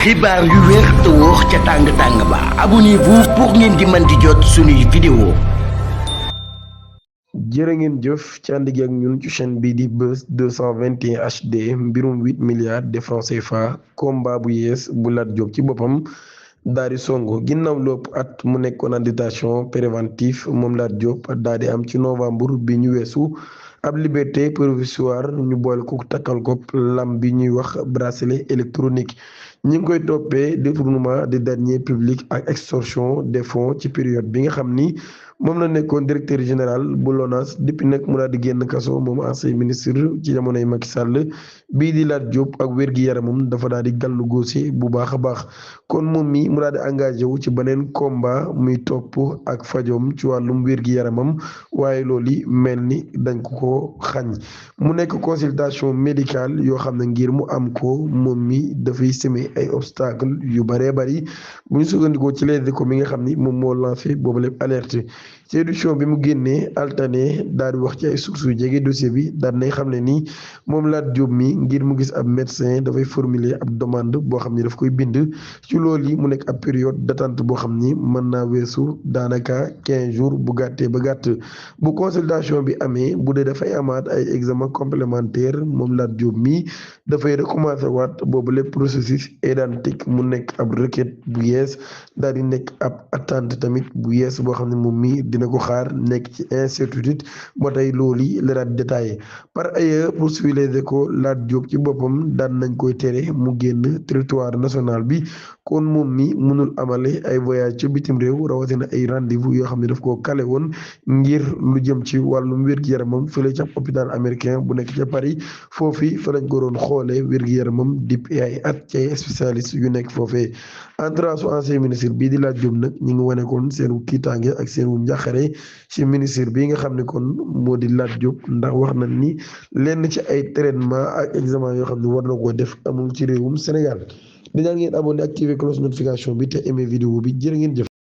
xibaar yu wér te wóor ca tàng-tàng ba abonnez-vous pour ngeen di mën di jot suñuy vidéo. jërë ngeen jëf ci ànd gi ak ñun ci chaîne bii di Buzz 221 HD mbirum 8 milliards de francs CFA combat bu yees bu Lat Diop ci boppam daal di songo ginnaaw lépp at mu nekkoon en détention préventive moom Lat Diop daal di am ci novembre bi ñu weesu ab liberté provisoire ñu boole ko takkal ko lam bi ñuy wax bracelet électronique ñi ngi koy toppee détournement des deniers publics ak extorsion des fonds ci période bi nga xam ni moom la nekkoon directeur général bu LONASE depuis nag mu daal di génn kaso moom ancien ministre ci jamonoy Macky Sall bii di Lat Diop ak wér-gi-yaramam dafa daal di gàllu góose bu baax a baax kon moom mi mu daal di engagé wu ci beneen combat muy topp ak fajoom ci wàllum wér-gi-yaramam waaye loolu mel ni dañ ko xañ mu nekk consultation médicale yoo xam ne ngir mu am ko moom mi dafay semer ay obstacle yu bëree bëri bu ñu sukkandikoo ci Les Échos mi nga xam ni moom moo lancé boobu lépp alerte ci édition bi mu génnee altane daal di wax ci ay sources yu jege dossier bi daal nay xam ne ni moom Lat Diop mi ngir mu gis ab médecin dafay formuler ab demande boo xam ni daf koy bind ci loolu yi mu nekk ab période d'attente boo xam ni mën naa weesu daanaka 15 jours bu gàttee ba gàtt bu consultation bi amee bu dee dafay amaat ay examen complémentaire moom Lat Diop mi dafay recommencer waat boobu lépp processus identique mu nekk ab requête bu yees daal di nekk ab attente tamit bu yees boo xam ne moom mi dina ko xaar nekk ci incertitude ba tey loolu yi la daal détaillé par ailleurs pour suivre Les Échos Lat Diop ci boppam daan nañ koy tere mu génn territoire national bi kon moom mi mënul amale ay voyage ca bitim réew rawatina ay rendez-vous yoo xam ne daf koo kale woon ngir lu jëm ci wàllum wér-gu-yaramam fële ca hôpital américain bu nekk ca Paris foofu fa lañ ko doon xoolee wér-gu-yaramam depuis ay at ci ay spécialiste yu nekk foofee entourage su ancien ministre bii di Lat Diop nag ñi ngi wane kon seenu kiitaange ak seenu njàqare ci ministre bii nga xam ne kon moo di Lat Diop ndax wax nañ ni lenn ci ay traitement ak examen yoo xam ne war na koo def amul ci réewum Sénégal dinaa ngeen abonné activer cloche notification bi te aimé vidéo bi jërë ngeen jëf